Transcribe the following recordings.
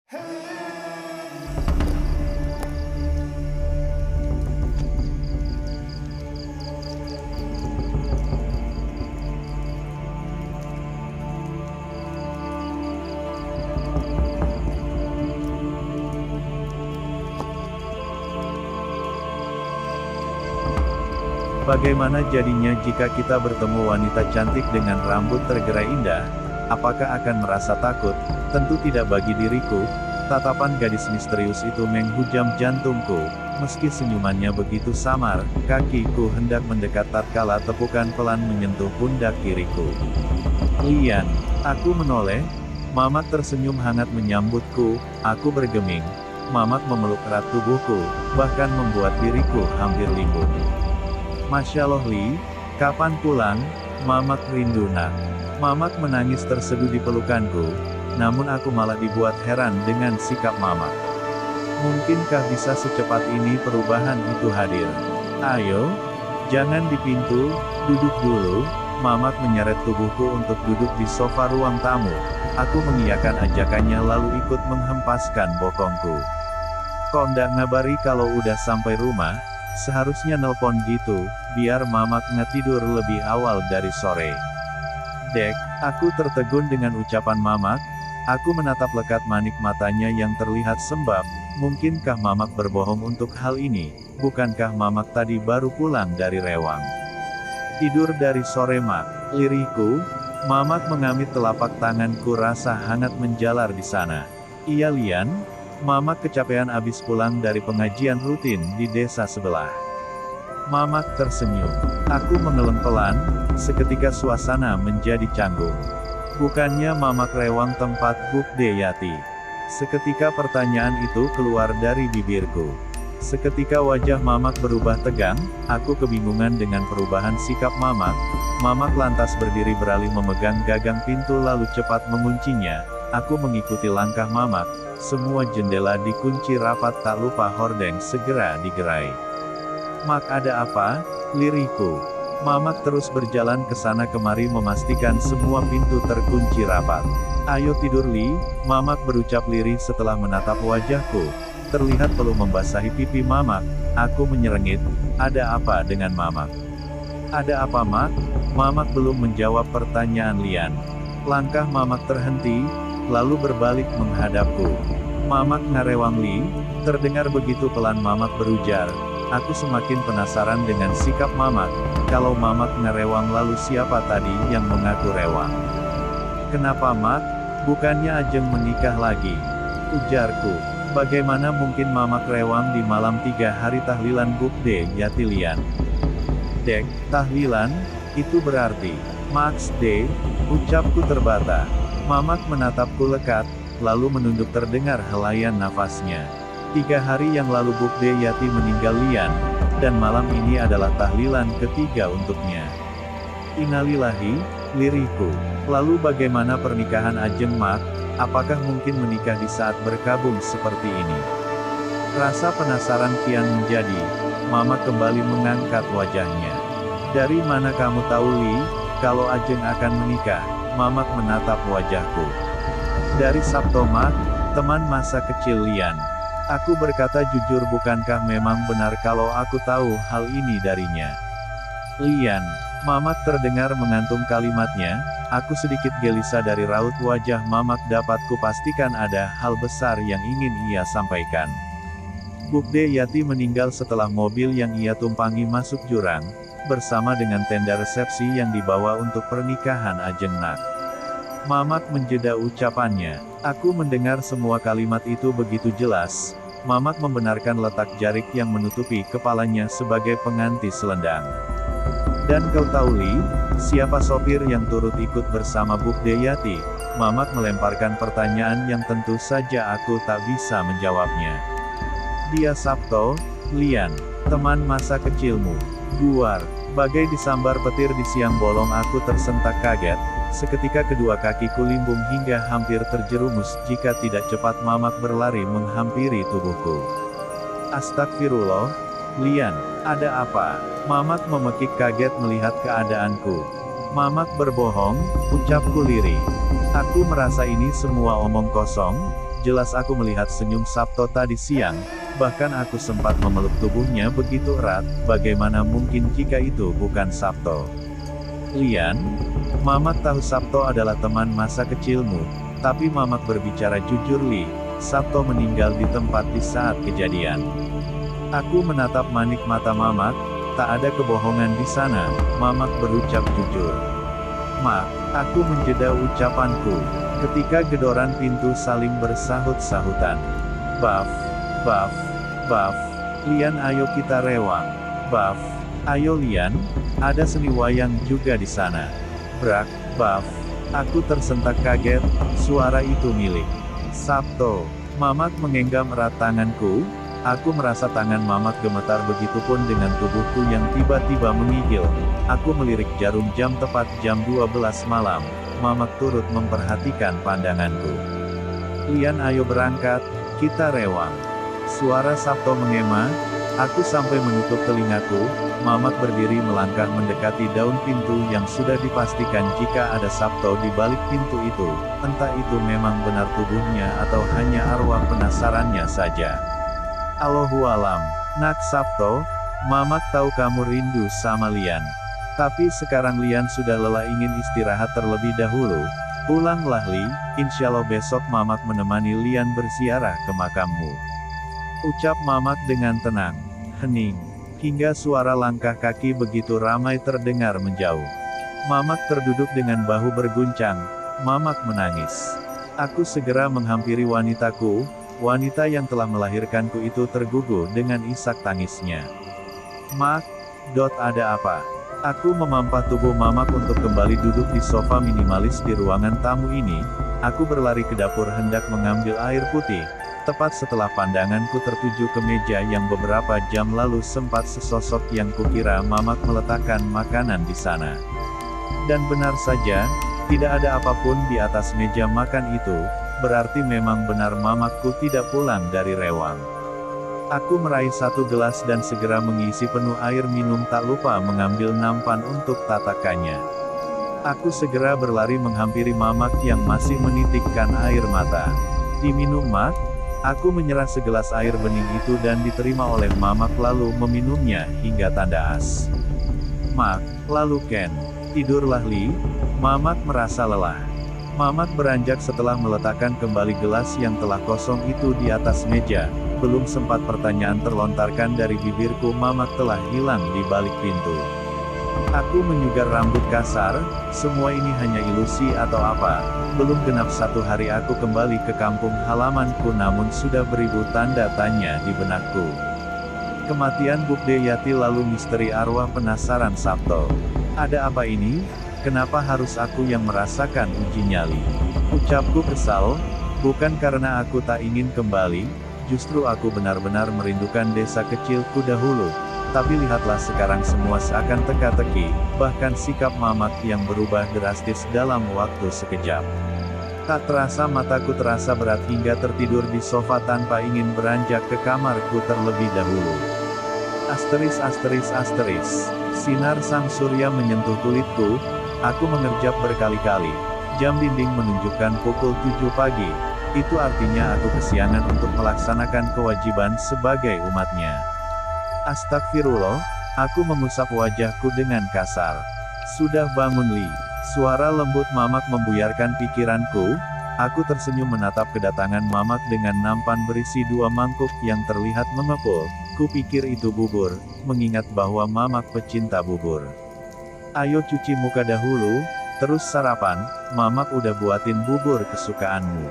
Bagaimana jadinya jika kita bertemu wanita cantik dengan rambut tergerai indah? Apakah akan merasa takut? Tentu tidak bagi diriku. Tatapan gadis misterius itu menghujam jantungku. Meski senyumannya begitu samar, kakiku hendak mendekat tatkala tepukan pelan menyentuh pundak kiriku. "Lian," aku menoleh. Mamak tersenyum hangat menyambutku. Aku bergeming. Mamak memeluk erat tubuhku, bahkan membuat diriku hampir limbung. "Masya Allah Li, kapan pulang? Mamak rindu nak." Mamak menangis terseduh di pelukanku, namun aku malah dibuat heran dengan sikap Mamak. Mungkinkah bisa secepat ini perubahan itu hadir? "Ayo, jangan di pintu, duduk dulu." Mamak menyeret tubuhku untuk duduk di sofa ruang tamu. Aku mengiyakan ajakannya lalu ikut menghempaskan bokongku. "Kok ndak ngabari kalau udah sampai rumah? Seharusnya nelpon gitu, biar Mamak ngetidur lebih awal dari sore." "Dek," aku tertegun dengan ucapan Mamak. Aku menatap lekat manik matanya yang terlihat sembab. Mungkinkah Mamak berbohong untuk hal ini? Bukankah Mamak tadi baru pulang dari Rewang? "Tidur dari sore Mak," lirihku. Mamak mengamit telapak tanganku, rasa hangat menjalar di sana. "Iya Lian, Mamak kecapean abis pulang dari pengajian rutin di desa sebelah." Mamak tersenyum. Aku mengelem pelan, seketika suasana menjadi canggung. Bukannya Mamak Rewang tempat Bukde Yati? Seketika pertanyaan itu keluar dari bibirku. Seketika wajah Mamak berubah tegang, aku kebingungan dengan perubahan sikap Mamak. Mamak lantas berdiri beralih memegang gagang pintu lalu cepat menguncinya. Aku mengikuti langkah Mamak. Semua jendela dikunci rapat, tak lupa hordeng segera digerai. "Mak, ada apa?" lirihku. Mamak terus berjalan ke sana kemari memastikan semua pintu terkunci rapat. "Ayo tidur Li," Mamak berucap lirih setelah menatap wajahku. Terlihat perlu membasahi pipi Mamak. Aku menyerengit. Ada apa dengan Mamak? "Ada apa Mak?" Mamak belum menjawab pertanyaan Lian. Langkah Mamak terhenti, lalu berbalik menghadapku. "Mamak Ngarewang Li," terdengar begitu pelan Mamak berujar. Aku semakin penasaran dengan sikap Mamak. Kalau Mamak Ngarewang, lalu siapa tadi yang mengaku Rewang? "Kenapa Mak? Bukannya Ajeng menikah lagi?" ujarku. Bagaimana mungkin Mamak Rewang di malam 3 hari tahlilan Bukde Yati Lian? "Dek, tahlilan? Itu berarti Max D?" ucapku terbata. Mamak menatapku lekat, lalu menunduk, terdengar helayan nafasnya. 3 hari yang lalu Bukde Yati meninggal Lian, dan malam ini adalah tahlilan ketiga untuknya. "Innalillahi," lirihku. "Lalu bagaimana pernikahan Ajeng Mak? Apakah mungkin menikah di saat berkabung seperti ini?" Rasa penasaran kian menjadi. Mamak kembali mengangkat wajahnya. "Dari mana kamu tahu Li, kalau Ajeng akan menikah?" Mamak menatap wajahku. "Dari Sabto Mak, teman masa kecil Lian." Aku berkata jujur, bukankah memang benar kalau aku tahu hal ini darinya? "Lian." Mamak terdengar mengantung kalimatnya. Aku sedikit gelisah dari raut wajah Mamak. Dapat kupastikan ada hal besar yang ingin ia sampaikan. Bukde Yati meninggal setelah mobil yang ia tumpangi masuk jurang, bersama dengan tenda resepsi yang dibawa untuk pernikahan Ajeng Nak. Mamak menjeda ucapannya. Aku mendengar semua kalimat itu begitu jelas. Mamak membenarkan letak jarik yang menutupi kepalanya sebagai pengganti selendang. "Dan kau tahu Li, siapa sopir yang turut ikut bersama Bukde Yati?" Mamak melemparkan pertanyaan yang tentu saja aku tak bisa menjawabnya. "Dia Sabto, Lian, teman masa kecilmu." Duar, bagai disambar petir di siang bolong. Aku tersentak kaget. Seketika kedua kakiku limbung hingga hampir terjerumus jika tidak cepat Mamak berlari menghampiri tubuhku. "Astagfirullah, Lian, ada apa?" Mamak memekik kaget melihat keadaanku. "Mamak berbohong," ucapku lirih. "Aku merasa ini semua omong kosong." jelas aku melihat senyum Sabto tadi siang, bahkan aku sempat memeluk tubuhnya begitu erat, bagaimana mungkin jika itu bukan Sabto? Lian, Mamak tahu Sabto adalah teman masa kecilmu, tapi Mamak berbicara jujur Li, Sabto meninggal di tempat di saat kejadian. Aku menatap manik mata Mamak, tak ada kebohongan di sana, Mamak berucap jujur. Mak, aku menjeda ucapanku, ketika gedoran pintu saling bersahut-sahutan. Baf, baf, baf, Lian ayo kita rewang. Baf, ayo Lian, ada seni wayang juga di sana. Brak, baf, aku tersentak kaget, suara itu milik Sabto. Mamak menggenggam erat tanganku, aku merasa tangan Mamak gemetar begitupun dengan tubuhku yang tiba-tiba menggigil. Aku melirik jarum jam tepat jam 12 malam, Mamak turut memperhatikan pandanganku. Lian ayo berangkat, kita rewang. Suara Sabto mengema, aku sampai menutup telingaku, Mamak berdiri melangkah mendekati daun pintu yang sudah dipastikan jika ada Sabto di balik pintu itu, entah itu memang benar tubuhnya atau hanya arwah penasarannya saja. Allahualam, nak Sabto, Mamak tahu kamu rindu sama Lian. Tapi sekarang Lian sudah lelah ingin istirahat terlebih dahulu. Pulanglah Li, insyaallah besok Mamak menemani Lian berziarah ke makammu. Ucap Mamak dengan tenang, hening, hingga suara langkah kaki begitu ramai terdengar menjauh. Mamak terduduk dengan bahu berguncang, Mamak menangis. Aku segera menghampiri wanitaku, wanita yang telah melahirkanku itu terguguh dengan isak tangisnya. Mak, ada apa? Aku memampah tubuh Mamak untuk kembali duduk di sofa minimalis di ruangan tamu ini. Aku berlari ke dapur hendak mengambil air putih. Tepat setelah pandanganku tertuju ke meja yang beberapa jam lalu sempat sesosok yang kukira Mamak meletakkan makanan di sana. Dan benar saja, tidak ada apapun di atas meja makan itu, berarti memang benar Mamakku tidak pulang dari rewang. Aku meraih satu gelas dan segera mengisi penuh air minum, tak lupa mengambil nampan untuk tatakannya. Aku segera berlari menghampiri Mamak yang masih menitikkan air mata. Diminum Mak? Aku menyerah segelas air bening itu dan diterima oleh Mamak lalu meminumnya hingga tanda as. Mak, lalu Ken, tidurlah Li, Mamak merasa lelah. Mamak beranjak setelah meletakkan kembali gelas yang telah kosong itu di atas meja. Belum sempat pertanyaan terlontarkan dari bibirku, Mamak telah hilang di balik pintu. Aku menyugar rambut kasar, semua ini hanya ilusi atau apa? Belum genap 1 hari aku kembali ke kampung halamanku namun sudah beribu tanda tanya di benakku. Kematian Bukde Yati lalu misteri arwah penasaran Sabto. Ada apa ini? Kenapa harus aku yang merasakan uji nyali? Ucapku kesal, bukan karena aku tak ingin kembali, justru aku benar-benar merindukan desa kecilku dahulu. Tapi lihatlah sekarang semua seakan teka-teki, bahkan sikap Mamak yang berubah drastis dalam waktu sekejap. Tak terasa mataku terasa berat hingga tertidur di sofa tanpa ingin beranjak ke kamarku terlebih dahulu. Asteris asteris asteris, sinar sang surya menyentuh kulitku, aku mengerjap berkali-kali. Jam dinding menunjukkan pukul 7 pagi, itu artinya aku kesiangan untuk melaksanakan kewajiban sebagai umatnya. Astagfirullah, aku mengusap wajahku dengan kasar. Sudah bangun Li, suara lembut Mamak membuyarkan pikiranku. Aku tersenyum menatap kedatangan Mamak dengan nampan berisi 2 mangkuk yang terlihat mengepul. Kupikir itu bubur, mengingat bahwa Mamak pecinta bubur. Ayo cuci muka dahulu, terus sarapan, Mamak udah buatin bubur kesukaanmu.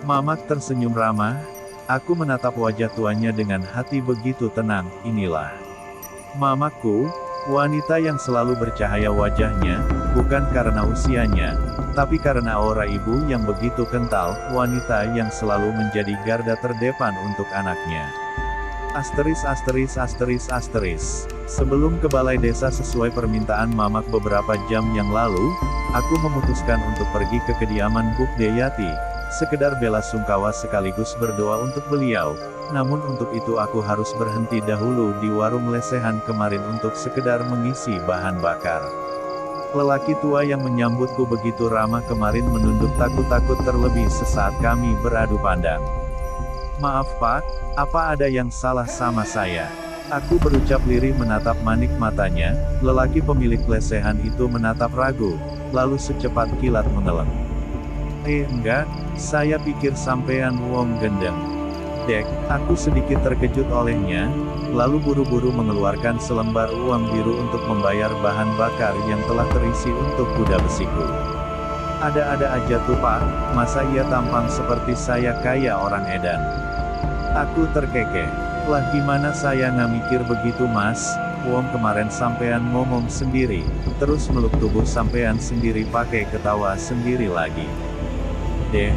Mamak tersenyum ramah. Aku menatap wajah tuanya dengan hati begitu tenang. Inilah Mamakku, wanita yang selalu bercahaya wajahnya, bukan karena usianya, tapi karena aura ibu yang begitu kental, wanita yang selalu menjadi garda terdepan untuk anaknya. Asteris asteris asteris asteris. Sebelum ke balai desa sesuai permintaan Mamak beberapa jam yang lalu, aku memutuskan untuk pergi ke kediaman Bukde Yati. Sekedar bela sungkawa sekaligus berdoa untuk beliau, namun untuk itu aku harus berhenti dahulu di warung lesehan kemarin untuk sekedar mengisi bahan bakar. Lelaki tua yang menyambutku begitu ramah kemarin menunduk takut-takut terlebih sesaat kami beradu pandang. Maaf Pak, apa ada yang salah sama saya? Aku berucap lirih menatap manik matanya, lelaki pemilik lesehan itu menatap ragu, lalu secepat kilat mengeleng. Enggak, saya pikir sampean wong gendeng. Dek, aku sedikit terkejut olehnya, lalu buru-buru mengeluarkan selembar uang biru untuk membayar bahan bakar yang telah terisi untuk kuda besiku. Ada-ada aja tuh Pak, masa ia tampang seperti saya kaya orang edan? Aku terkekeh. Lah gimana saya nggak mikir begitu Mas, wong kemarin sampean ngomong sendiri, terus meluk tubuh sampean sendiri pakai ketawa sendiri lagi. Deh.